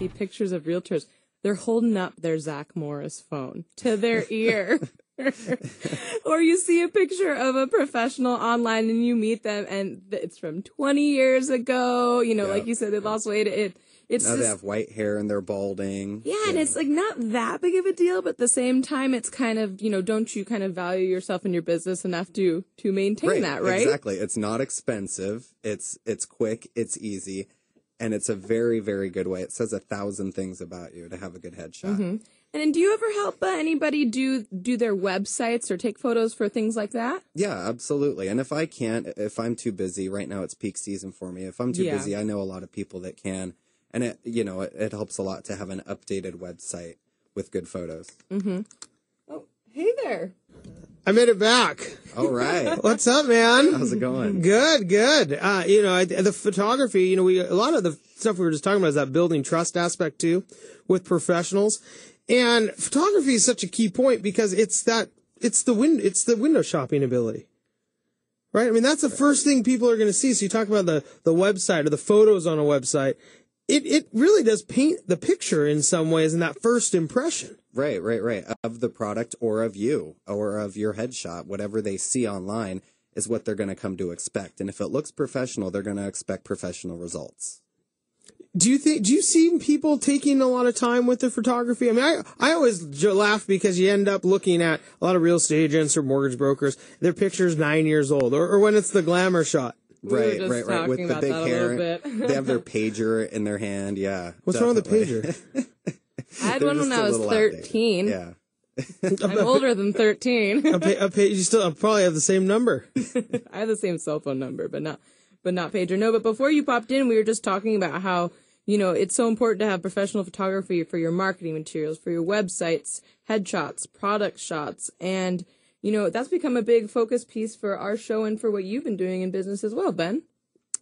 see pictures of realtors. They're holding up their Zach Morris phone to their ear. Or you see a picture of a professional online and you meet them and it's from 20 years ago. You know, like you said, they lost weight. It's now just, they have white hair and they're balding. Yeah, and it's like not that big of a deal, but at the same time, it's kind of, you know, don't you kind of value yourself and your business enough to maintain that, right? Exactly. It's not expensive. It's quick. It's easy. And it's a very, very good way. It says 1,000 things about you to have a good headshot. Mm-hmm. And do you ever help anybody do their websites or take photos for things like that? Yeah, absolutely. And if I can't, if I'm too busy, right now it's peak season for me. If I'm too busy, I know a lot of people that can. And it helps a lot to have an updated website with good photos. Mm-hmm. Oh, hey there. I made it back. All right. What's up, man? How's it going? Good. The photography, a lot of the stuff we were just talking about is that building trust aspect too with professionals. And photography is such a key point because it's the window shopping ability. Right? I mean, that's the first thing people are going to see. So you talk about the website or the photos on a website. It really does paint the picture in some ways in that first impression. Right. Of the product or of you or of your headshot, whatever they see online is what they're going to come to expect. And if it looks professional, they're going to expect professional results. Do you see people taking a lot of time with their photography? I mean, I always laugh because you end up looking at a lot of real estate agents or mortgage brokers, their picture's 9 years old, or when it's the glamour shot. Right. With the big hair, they have their pager in their hand. Yeah. What's wrong with the pager? I had one when I was 13. Yeah. I'm older than 13. You still probably have the same number. I have the same cell phone number, but not pager. No, but before you popped in, we were just talking about how, it's so important to have professional photography for your marketing materials, for your websites, headshots, product shots, and that's become a big focus piece for our show and for what you've been doing in business as well, Ben.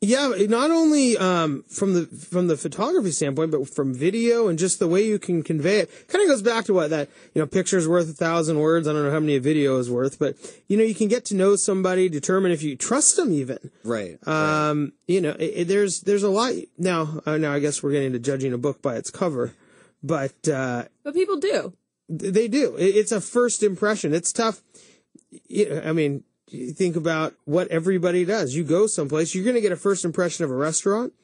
Yeah, not only from the photography standpoint, but from video and just the way you can convey it. Kind of goes back to what that picture's worth 1,000 words. I don't know how many a video is worth, but you can get to know somebody, determine if you trust them even. Right. There's a lot now. Now I guess we're getting into judging a book by its cover, but people do. They do. It's a first impression. It's tough. I mean, you think about what everybody does. You go someplace, you're going to get a first impression of a restaurant,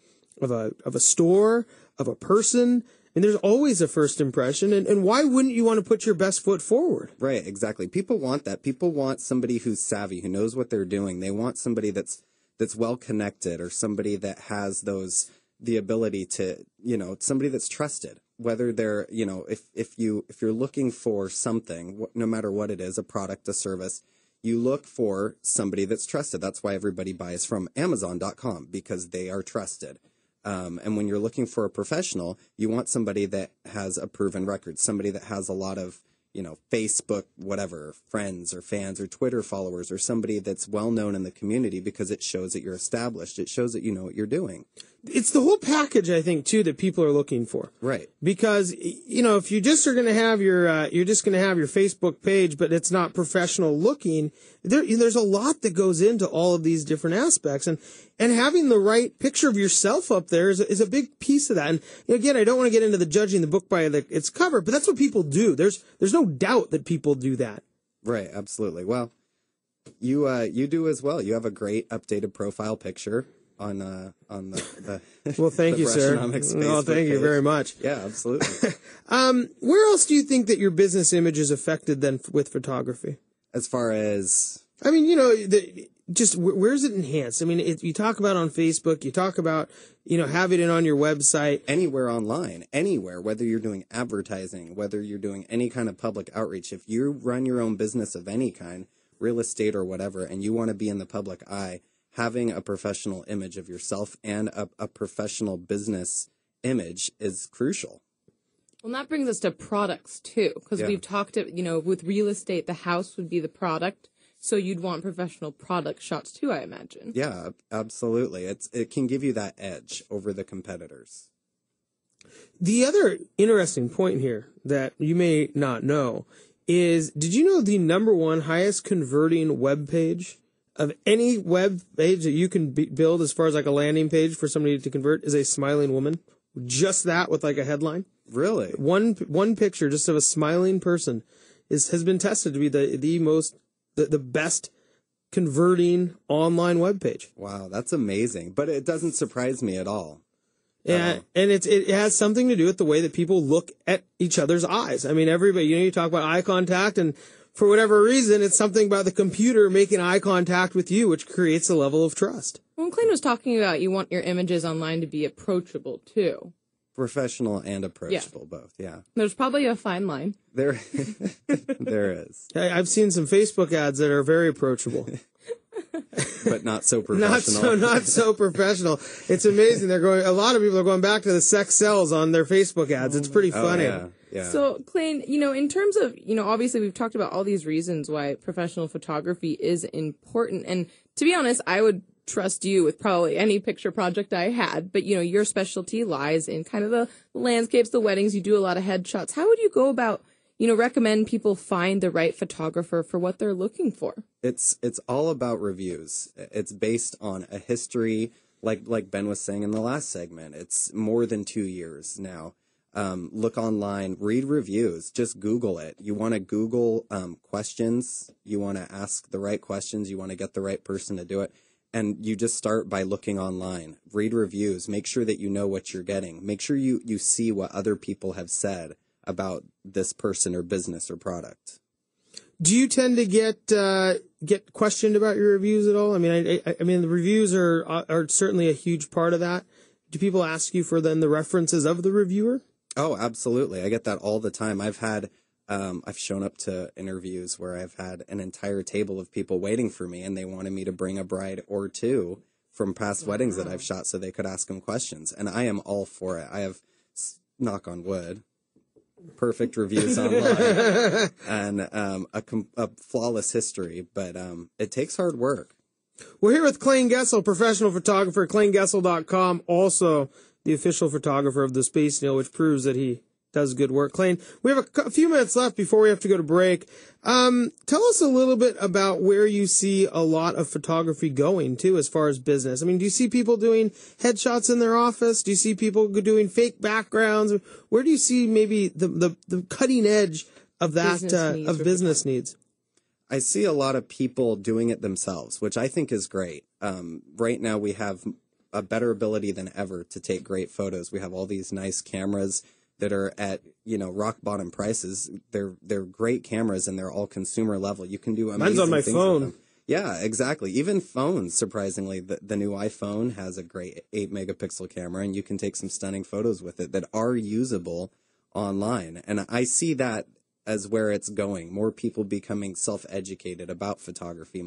of a store, of a person. And there's always a first impression. And why wouldn't you want to put your best foot forward? Right, exactly. People want that. People want somebody who's savvy, who knows what they're doing. They want somebody that's well connected, or somebody that has the ability to, somebody that's trusted. Whether they're, if you're looking for something, no matter what it is, a product, a service, you look for somebody that's trusted. That's why everybody buys from Amazon.com, because they are trusted. And when you're looking for a professional, you want somebody that has a proven record, somebody that has a lot of, Facebook, whatever, friends or fans or Twitter followers, or somebody that's well known in the community, because it shows that you're established. It shows that you know what you're doing. It's the whole package, I think, too, that people are looking for. Right. Because, if you just are going to have you're just going to have your Facebook page, but it's not professional looking, there's a lot that goes into all of these different aspects. And having the right picture of yourself up there is a big piece of that. And again, I don't want to get into the judging the book by its cover, but that's what people do. There's no doubt that people do that. Right. Absolutely. Well, you do as well. You have a great updated profile picture on the well, thank you, sir. No, thank you very much. Yeah, absolutely. Where else do you think that your business image is affected then with photography? As far as, I mean, just where's it enhanced? I mean, you talk about on Facebook, you talk about, having it on your website. Anywhere online, anywhere, whether you're doing advertising, whether you're doing any kind of public outreach. If you run your own business of any kind, real estate or whatever, and you want to be in the public eye, having a professional image of yourself and a professional business image is crucial. Well, that brings us to products, too, because we've talked, with real estate, the house would be the product. So you'd want professional product shots, too, I imagine. Yeah, absolutely. It can give you that edge over the competitors. The other interesting point here that you may not know is, did you know the number one highest converting web page of any web page that you can build as far as like a landing page for somebody to convert is a smiling woman? just that with like a headline. Really? One picture just of a smiling person has been tested to be the best converting online webpage. Wow, that's amazing. But it doesn't surprise me at all. Yeah, and it has something to do with the way that people look at each other's eyes. I mean, everybody, you talk about eye contact, and for whatever reason, it's something about the computer making eye contact with you, which creates a level of trust. Well, Clane was talking about you want your images online to be approachable, too. Professional and approachable, both, yeah. There's probably a fine line. There is. I've seen some Facebook ads that are very approachable. But not so professional. Not so professional. It's amazing. A lot of people are going back to the sex sells on their Facebook ads. It's pretty funny. Yeah. So, Clane, in terms of, obviously we've talked about all these reasons why professional photography is important. And to be honest, I would trust you with probably any picture project I had. But, your specialty lies in kind of the landscapes, the weddings. You do a lot of headshots. How would you go about recommend people find the right photographer for what they're looking for? It's all about reviews. It's based on a history, like Ben was saying in the last segment. It's more than 2 years now. Look online, read reviews, just Google it. You want to Google questions. You want to ask the right questions. You want to get the right person to do it. And you just start by looking online. Read reviews. Make sure that you know what you're getting. Make sure you see what other people have said about this person or business or product. Do you tend to get questioned about your reviews at all? I mean, I mean, the reviews are certainly a huge part of that. Do people ask you for then the references of the reviewer? Oh, absolutely. I get that all the time. I've shown up to interviews where I've had an entire table of people waiting for me, and they wanted me to bring a bride or two from past weddings that I've shot so they could ask them questions. And I am all for it. I have, knock on wood, perfect reviews online and a flawless history, but it takes hard work. We're here with Clane Gessel, professional photographer, ClaneGessel.com, also the official photographer of the Space Needle, which proves that he does good work. Clane, we have a few minutes left before we have to go to break. Tell us a little bit about where you see a lot of photography going, too, as far as business. I mean, do you see people doing headshots in their office? Do you see people doing fake backgrounds? Where do you see maybe the cutting edge of that, business needs? I see a lot of people doing it themselves, which I think is great. Right now we have a better ability than ever to take great photos. We have all these nice cameras that are at, rock bottom prices. They're great cameras and they're all consumer level. You can do amazing Mine's on my things phone. with them. Yeah, exactly. Even phones, surprisingly, the new iPhone has a great 8 megapixel camera and you can take some stunning photos with it that are usable online. And I see that as where it's going. More people becoming self-educated about photography.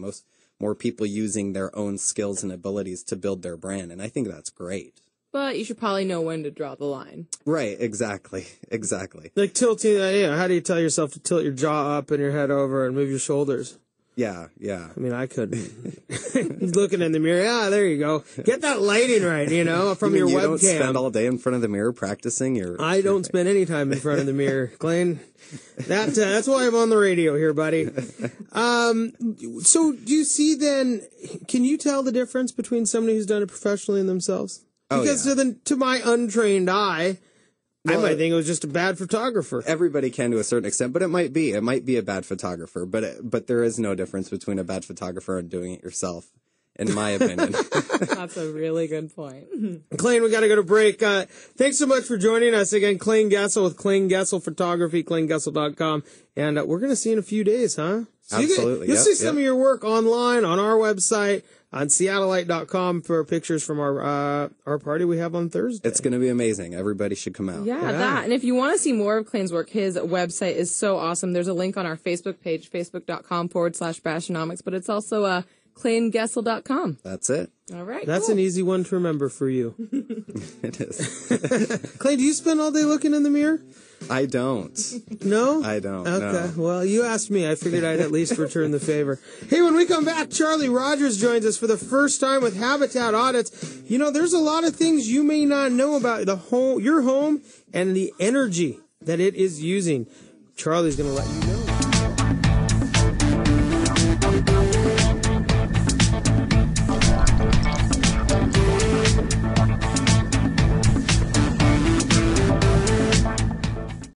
More people using their own skills and abilities to build their brand. And I think that's great. But you should probably know when to draw the line. Right, exactly. Like tilting, how do you tell yourself to tilt your jaw up and your head over and move your shoulders? Yeah. I mean, I couldn't. Looking in the mirror, there you go. Get that lighting right, from your webcam. You don't spend all day in front of the mirror practicing? I don't spend any time in front of the mirror, Clane. That's why I'm on the radio here, buddy. So do you see then, can you tell the difference between somebody who's done it professionally and themselves? Because to my untrained eye, I might think it was just a bad photographer. Everybody can to a certain extent, but it might be a bad photographer. But there is no difference between a bad photographer and doing it yourself, in my opinion. That's a really good point. Clane, we got to go to break. Thanks so much for joining us again. Clane Gessel with Clane Gessel Photography, ClaneGessel.com. And we're going to see you in a few days, huh? So Absolutely. You'll see some of your work online on our website, on seattleite.com for pictures from our party we have on Thursday. It's going to be amazing. Everybody should come out. Yeah, that. And if you want to see more of Clane's work, his website is so awesome. There's a link on our Facebook page, facebook.com/Brashenomics, but it's also ClaneGessel.com. That's it. All right. That's an easy one to remember for you. It is. Clane, do you spend all day looking in the mirror? I don't. No? I don't. Okay. No. Well, you asked me. I figured I'd at least return the favor. Hey, when we come back, Charlie Rogers joins us for the first time with Habitat Audits. There's a lot of things you may not know about your home and the energy that it is using. Charlie's going to let you know.